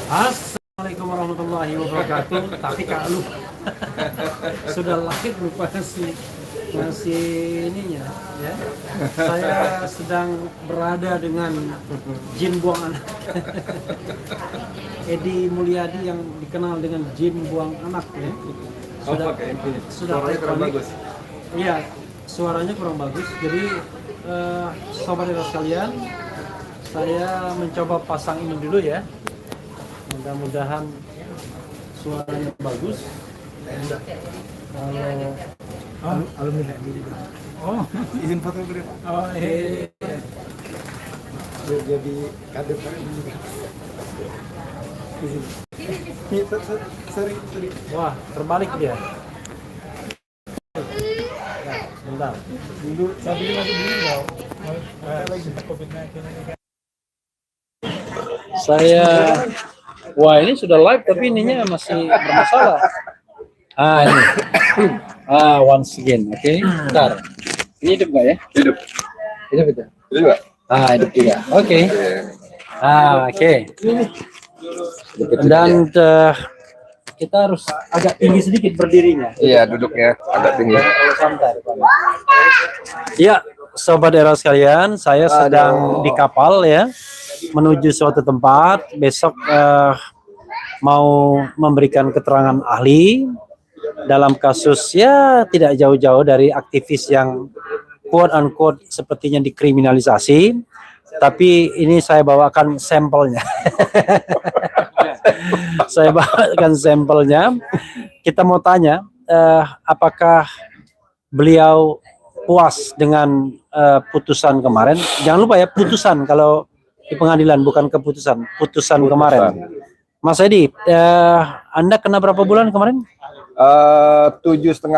Assalamualaikum warahmatullahi wabarakatuh. Tapi kalau sudah lahir lupa masih ininya ya. Saya sedang berada dengan jin buang anak. Edi Mulyadi yang dikenal dengan jin buang anak ya. Sudah kurang bagus. Iya, suaranya kurang bagus. Jadi sobat sekalian, saya mencoba pasang ini dulu ya. Mudah-mudahan suaranya bagus. Kalau alumni oh izin fotografer. Oh iya. Jadi kader juga. Izin. Sorry. Wah, terbalik dia. Nah, sebentar. Dulu tapi masih dulu lagi COVID-19. Saya wah, ini sudah live tapi ininya masih bermasalah. Ini. Once again, oke. Bentar. Ini hidup nggak ya? Hidup itu. Hidup. Hidup juga. Oke. Oke. Dan kita harus agak tinggi sedikit berdirinya. Iya, duduknya agak tinggi. Santai. Ya, sobat era sekalian, saya sedang di kapal ya, menuju suatu tempat. Besok mau memberikan keterangan ahli dalam kasus ya tidak jauh-jauh dari aktivis yang quote unquote sepertinya dikriminalisasi, tapi ini saya bawakan sampelnya. Saya bawakan sampelnya. Kita mau tanya apakah beliau puas dengan putusan kemarin. Jangan lupa ya, putusan kalau di pengadilan, bukan keputusan, putusan kemarin. Mas Edi, Anda kena berapa bulan kemarin? 7,5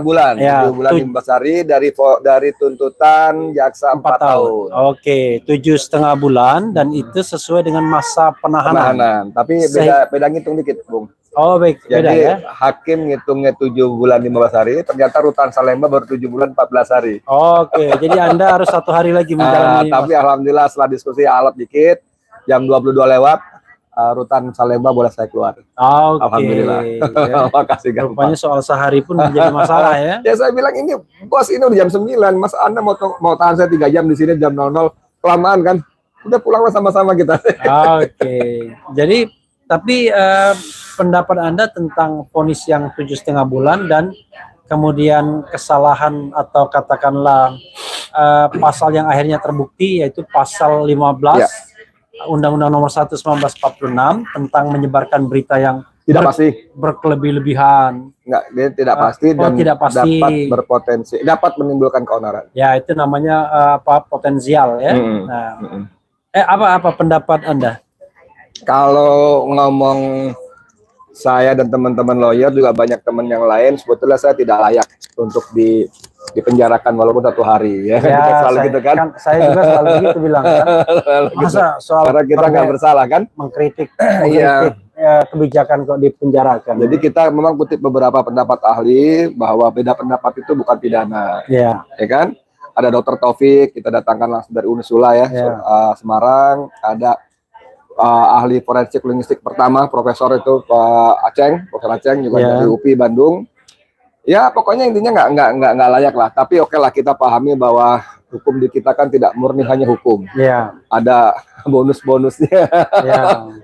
bulan, ya, 7 bulan 15 hari dari tuntutan jaksa 4 tahun. Oke, 7,5 bulan dan itu sesuai dengan masa penahanan. Tapi beda ngitung dikit, Bung. Oh baik, jadi beda ya. Hakim ngitungnya 7 bulan 15 hari, ternyata Rutan Salemba baru 7 bulan 14 hari. Oke, jadi Anda harus 1 hari lagi menjalani. Tapi alhamdulillah setelah diskusi alot dikit, jam 22 lewat, Rutan Salemba boleh saya keluar. Alhamdulillah. Ya. Makasih. Rupanya soal sehari pun menjadi masalah ya. Ya saya bilang ini bos, ini udah jam 9, Mas Anda mau tahan saya 3 jam di sini jam 00, kelamaan kan? Udah pulanglah sama-sama kita. Oke. Jadi tapi pendapat Anda tentang vonis yang 7,5 bulan dan kemudian kesalahan atau katakanlah pasal yang akhirnya terbukti yaitu pasal 15 ya. Undang-Undang Nomor 1 1946 tentang menyebarkan berita yang tidak pasti, berkelebihan. Enggak, dia tidak pasti dan tidak pasti. Dapat berpotensi, dapat menimbulkan keonaran. Ya, itu namanya potensial ya. Apa pendapat Anda? Kalau ngomong saya dan teman-teman lawyer, juga banyak teman yang lain, sebetulnya saya tidak layak untuk dipenjarakan walaupun 1 hari ya, kita selalu gitu kan. Saya juga selalu gitu bilang kan. Masa soal karena kita nggak bersalah kan, mengkritik kebijakan kok dipenjarakan. Jadi kita memang kutip beberapa pendapat ahli bahwa beda pendapat itu bukan pidana, ya kan. Ada Dr. Taufik, kita datangkan langsung dari Unisula ya, Semarang. Ada ahli forensik linguistik pertama, profesor itu Profesor Aceng juga dari UPI Bandung. Ya pokoknya intinya nggak layak lah. Tapi oke lah, kita pahami bahwa hukum di kita kan tidak murni hanya hukum. Ada bonus-bonusnya,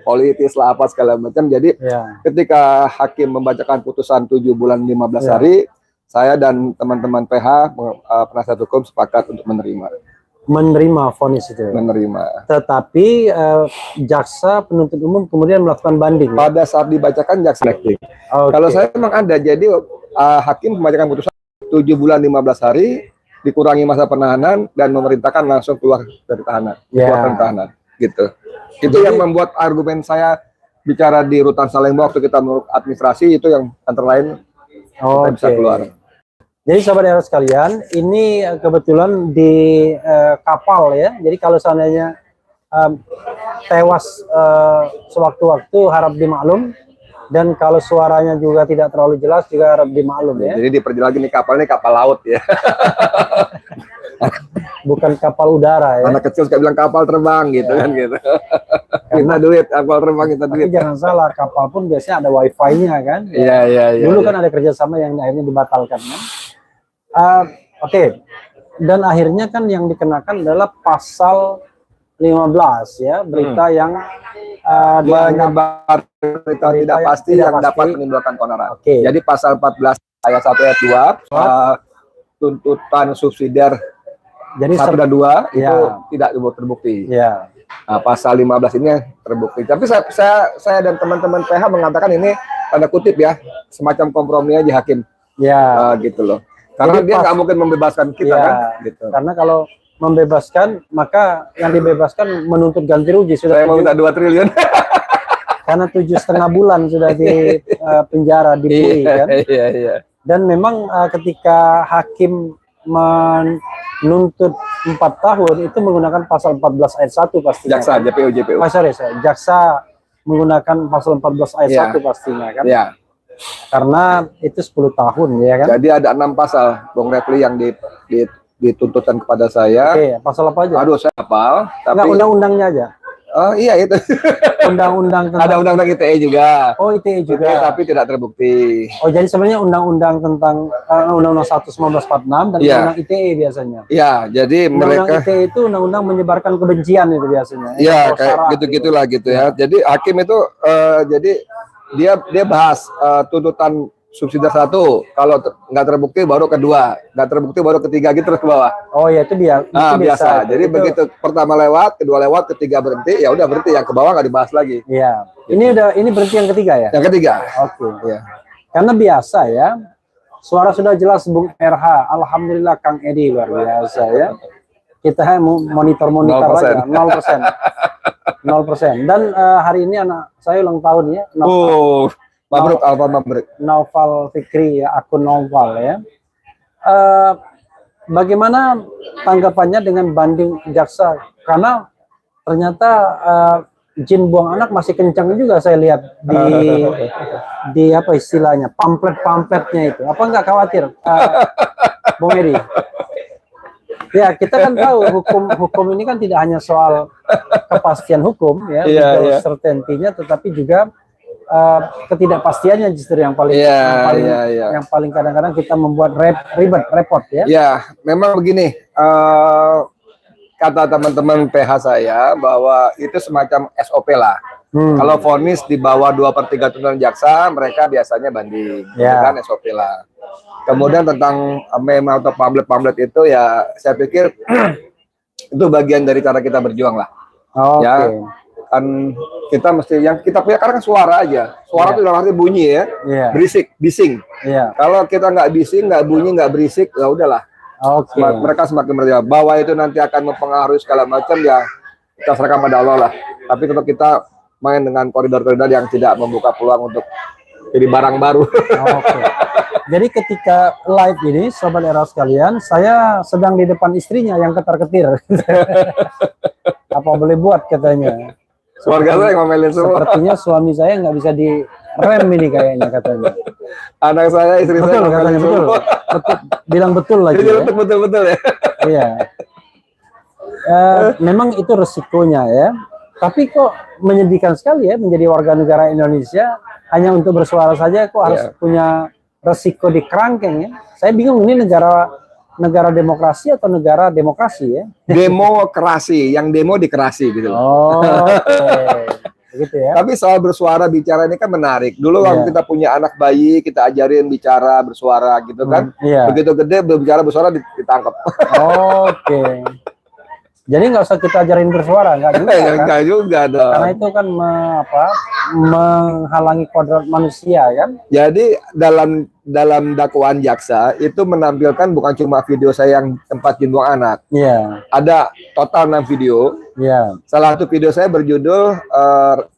politis lah apa segala macam. Jadi ketika hakim membacakan putusan 7 bulan 15 hari, saya dan teman-teman PH penasihat hukum sepakat untuk menerima vonis itu. Menerima. Tetapi jaksa penuntut umum kemudian melakukan banding. Pada saat dibacakan jaksa selektif. Kalau saya memang ada, jadi hakim membacakan putusan 7 bulan 15 hari dikurangi masa penahanan dan memerintahkan langsung keluar dari tahanan. Keluar dari tahanan, gitu. Itu yang membuat argumen saya bicara di Rutan Salemba waktu kita menurut administrasi itu yang antara lain kita bisa keluar. Jadi sahabat era sekalian, ini kebetulan di kapal ya. Jadi kalau seandainya tewas sewaktu-waktu harap dimaklum, dan kalau suaranya juga tidak terlalu jelas juga harap dimaklum ya. Jadi diperjelas lagi nih, kapal ini kapal laut ya. Bukan kapal udara ya. Anak kecil suka bilang kapal terbang gitu kan gitu. Kita duit, kapal terbang kita duit. Tapi jangan salah, kapal pun biasanya ada wifi-nya kan. Iya. Dulu kan ada kerjasama yang akhirnya dibatalkan kan. Oke. Dan akhirnya kan yang dikenakan adalah pasal 15 ya, berita yang menyebar berita tidak pasti yang dapat menimbulkan keonaran. Jadi pasal 14 ayat 1 ayat 2 tuntutan subsidiar jadi 1 dan 2 itu tidak terbukti. Nah, pasal 15 ini terbukti. Tapi saya dan teman-teman PH mengatakan ini tanda kutip ya, semacam kompromi aja hakim. Gitu loh. Karena jadi dia nggak mungkin membebaskan kita kan. Gitu. Karena kalau membebaskan, maka yang dibebaskan menuntut ganti rugi sudah. Saya mau minta 2 triliun. Karena 7,5 bulan sudah di penjara di Bui kan. Dan memang ketika hakim menuntut 4 tahun itu menggunakan pasal 14 ayat 1 pastinya. Jaksa, kan? JPU. Jaksa menggunakan pasal 14 ayat 1 pastinya kan. Karena itu 10 tahun ya kan. Jadi ada 6 pasal Bung Refli yang dituntutkan kepada saya. Pasal apa aja? Aduh, saya hafal. Tapi undang-undangnya aja. Oh iya itu. Undang-undang ada undang-undang ITE juga. Oh ITE juga. Tapi tidak terbukti. Oh jadi sebenarnya undang-undang tentang undang-undang 1/1946 dan undang-undang ITE biasanya. Iya, jadi undang-undang ITE itu undang-undang menyebarkan kebencian itu biasanya. Iya, kayak gitu-gitulah gitu ya. Jadi hakim itu jadi dia bahas tuntutan subsidiar 1, kalau nggak terbukti baru kedua, nggak terbukti baru ketiga gitu terus ke bawah. Oh ya itu dia. Nah, biasa. Jadi itu. Begitu pertama lewat, kedua lewat, ketiga berhenti, ya udah berhenti, yang ke bawah nggak dibahas lagi. Iya. Gitu. Ini berhenti yang ketiga ya? Yang ketiga. Oke. Iya. Karena biasa ya. Suara sudah jelas Bung RH. Alhamdulillah Kang Edi luar biasa ya. Kita monitor 0%. aja 0%. Dan hari ini anak saya ulang tahun ya. Mabruk, Alfa Mabruk. Naufal Fikri ya, akun Naufal ya. Bagaimana tanggapannya dengan banding jaksa? Karena ternyata jin buang anak masih kencang juga saya lihat di apa istilahnya pamfletnya itu. Apa nggak khawatir, Bung Edi? Ya kita kan tahu hukum ini kan tidak hanya soal kepastian hukum ya, certainty-nya, tetapi juga ketidakpastiannya justru yang paling yang paling kadang-kadang kita membuat repot ya. Ya, memang begini, kata teman-teman PH saya bahwa itu semacam SOP lah. Kalau vonis di bawah 2/3 tuntutan jaksa, mereka biasanya banding, kan SOP lah. Kemudian tentang meme atau pamflet itu ya, saya pikir itu bagian dari cara kita berjuang lah. Ya. Kan kita mesti yang kita punya karena kan suara aja. Suara itu dalam arti bunyi ya. Berisik, bising. Kalau kita nggak bising, nggak bunyi, nggak berisik, ya udahlah. Mereka semakin berjaya. Bahwa itu nanti akan mempengaruhi segala macam ya kita serahkan pada Allah lah. Tapi kalau kita main dengan koridor-koridor yang tidak membuka peluang untuk jadi barang baru. Jadi ketika live ini, sobat era sekalian, saya sedang di depan istrinya yang ketar-ketir. Apa boleh buat katanya. Keluarga saya ngomelin semua. Sepertinya suami saya nggak bisa direm ini kayaknya katanya. Anak saya, istri saya katanya betul. Bilang betul lagi. Betul ya. Iya. Memang itu resikonya ya. Tapi kok menyedihkan sekali ya menjadi warga negara Indonesia hanya untuk bersuara saja kok harus punya resiko di kerangkeng ya. Saya bingung ini negara demokrasi atau negara demokrasi ya? Demokrasi, yang demo dikerasi gitu. Begitu ya. Tapi soal bersuara bicara ini kan menarik. Dulu waktu kita punya anak bayi, kita ajarin bicara bersuara gitu kan. Begitu gede berbicara bersuara ditangkap. Jadi nggak usah kita ajarin bersuara, nggak juga kan? Nggak juga dong. Karena itu kan menghalangi kodrat manusia kan. Jadi dalam dakwaan jaksa itu menampilkan bukan cuma video saya yang tempat jin buang anak. Ada total 6 video. Salah satu video saya berjudul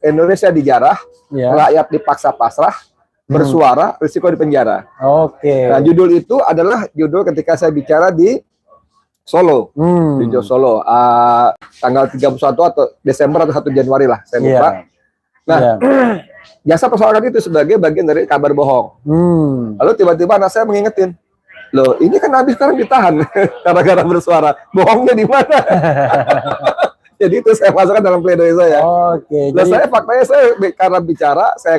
Indonesia dijarah, rakyat dipaksa pasrah, bersuara, risiko di penjara. Nah, judul itu adalah judul ketika saya bicara di Solo, di Solo, tanggal 31 atau Desember atau 1 Januari lah, saya lupa. Nah, jaksa persoalkan itu sebagai bagian dari kabar bohong. Lalu tiba-tiba anak saya mengingetin, loh ini kan habis sekarang ditahan gara-gara bersuara, bohongnya di mana? Jadi itu saya masukkan dalam pledoi saya. Oke. Dan saya faktanya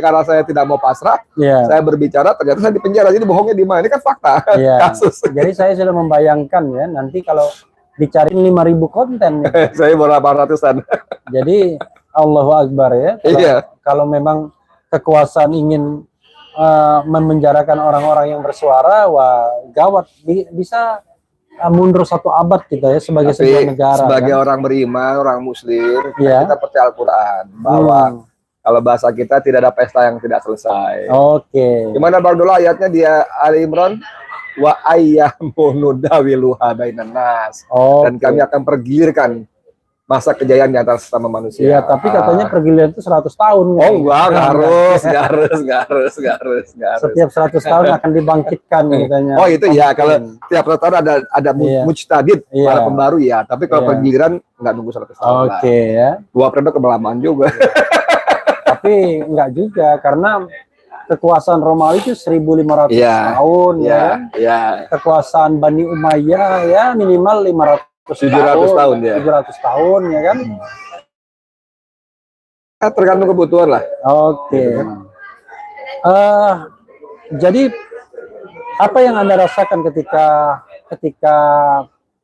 karena saya tidak mau pasrah, saya berbicara ternyata saya di penjara. Jadi bohongnya di mana? Ini kan fakta kasus. Jadi saya sudah membayangkan ya nanti kalau dicari 5.000 konten. Saya baru 800-an. Jadi Allahu Akbar ya. Kalau memang kekuasaan ingin memenjarakan orang-orang yang bersuara, wah gawat, bisa mundur 1 abad kita ya sebagai sebuah negara. Sebagai orang beriman, orang muslim, kita percaya Al-Quran bahwa kalau bahasa kita tidak ada pesta yang tidak selesai. Gimana Bang Dolo ayatnya di Ali Imran? Wa ayyamun nudawiluha bainan nas. Dan kami akan pergilirkan masa kejayaan di antara sesama manusia. Iya, tapi katanya pergiliran itu 100 tahun. Oh enggak, harus. Setiap 100 tahun akan dibangkitkan katanya. Oh itu ya, kalau setiap 100 tahun ada mujtahid, para pembaru ya. Tapi kalau pergiliran enggak nunggu 100 tahun. Ya. 2 periode kebelamaan juga. Tapi enggak juga, karena kekuasaan Romawi itu 1.500 tahun ya. Kekuasaan Bani Umayyah ya minimal 700 tahun ya. 700 tahun ya kan. Tergantung kebutuhan lah. Jadi apa yang Anda rasakan ketika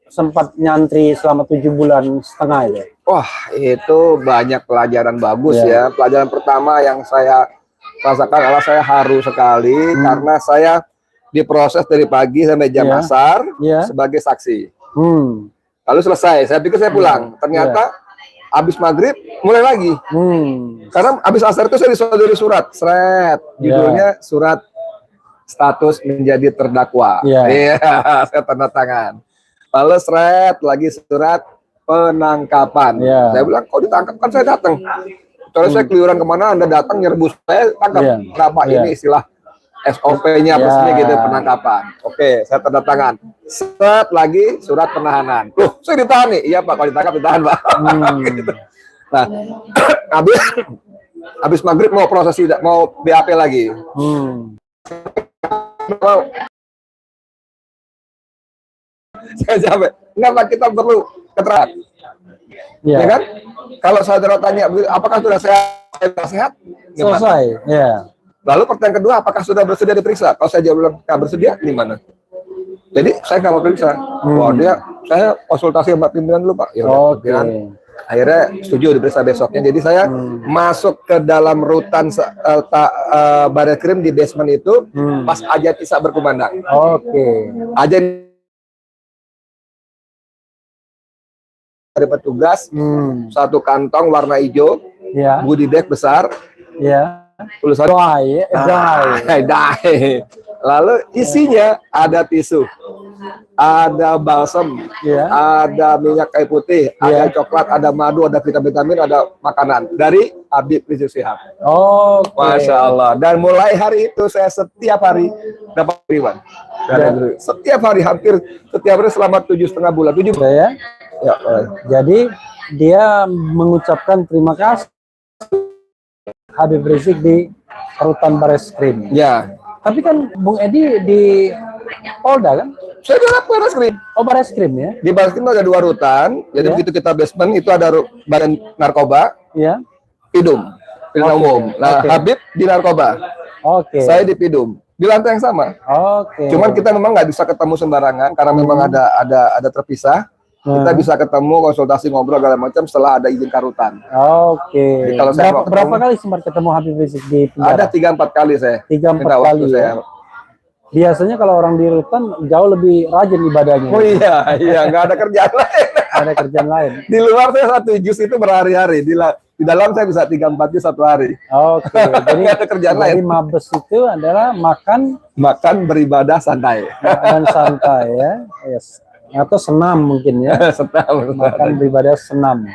sempat nyantri selama 7,5 bulan itu? Wah, itu banyak pelajaran bagus ya. Pelajaran pertama yang saya rasakan adalah saya haru sekali karena saya diproses dari pagi sampai jam asar sebagai saksi. Lalu selesai, saya pikir saya pulang. Ternyata habis maghrib mulai lagi. Karena habis asar itu saya disodori surat, judulnya surat status menjadi terdakwa. Saya tanda tangan. Lalu lagi surat penangkapan. Saya bilang, kok ditangkap kan saya datang. Kalau saya keluyuran kemana, Anda datang nyerbu saya tangkap. Kenapa ini istilah SOP-nya mestinya gitu penangkapan. Oke, saya tanda tangan. Lagi surat penahanan. Loh, saya ditahan nih. Iya Pak, kalau ditangkap ditahan Pak. Gitu. Nah, habis maghrib mau BAP lagi. Saya jawab, kenapa kita perlu keterangan? Ya kan? Kalau saudara tanya, apakah sudah sehat? Selesai. Lalu pertanyaan kedua, apakah sudah bersedia diperiksa? Kalau saya jawab nggak bersedia, gimana? Jadi saya nggak mau periksa. Saya konsultasi sama pimpinan dulu Pak. Akhirnya setuju diperiksa besoknya. Jadi saya masuk ke dalam rutan Barreskrim di basement itu pas azan Isya berkumandang. Azan ada petugas, 1 kantong warna hijau, body bag besar. Tulisan die. Lalu isinya ada tisu, ada balsam, ada minyak kayu putih, ada coklat, ada madu, ada vitamin, ada makanan dari Habib Rizik Syihab. Masya Allah. Dan mulai hari itu saya setiap hari dapat kiriman. Setiap hari, hampir setiap hari selama 7,5 bulan. Jadi dia mengucapkan terima kasih Habib Rizik di rutan Barreskrim. Tapi kan Bung Edi di Polda kan? Saya di Barreskrim. Barreskrim ya? Di Barreskrim ada 2 rutan. Jadi begitu kita basement itu ada badan narkoba, Pidum, umum. Nah, Habib di narkoba. Saya di Pidum. Di lantai yang sama. Cuman kita memang nggak bisa ketemu sembarangan karena memang ada terpisah. Kita bisa ketemu, konsultasi, ngobrol segala macam setelah ada izin karutan. Jadi kalau saya berapa kali sempat ketemu Habib Rizik di penjara? Ada 3-4 kali saya. 3-4 kali ya. Biasanya kalau orang di rutan jauh lebih rajin ibadahnya. Nggak ada kerjaan lain. Ada kerjaan lain. Di luar saya 1 juz itu berhari-hari. Di dalam saya bisa 3-4 juz 1 hari. Jadi ada kerjaan lain. Jadi mabes itu adalah makan, beribadah santai. Dan santai ya. Atau senam mungkin ya. Senam. Makan beribadah senam.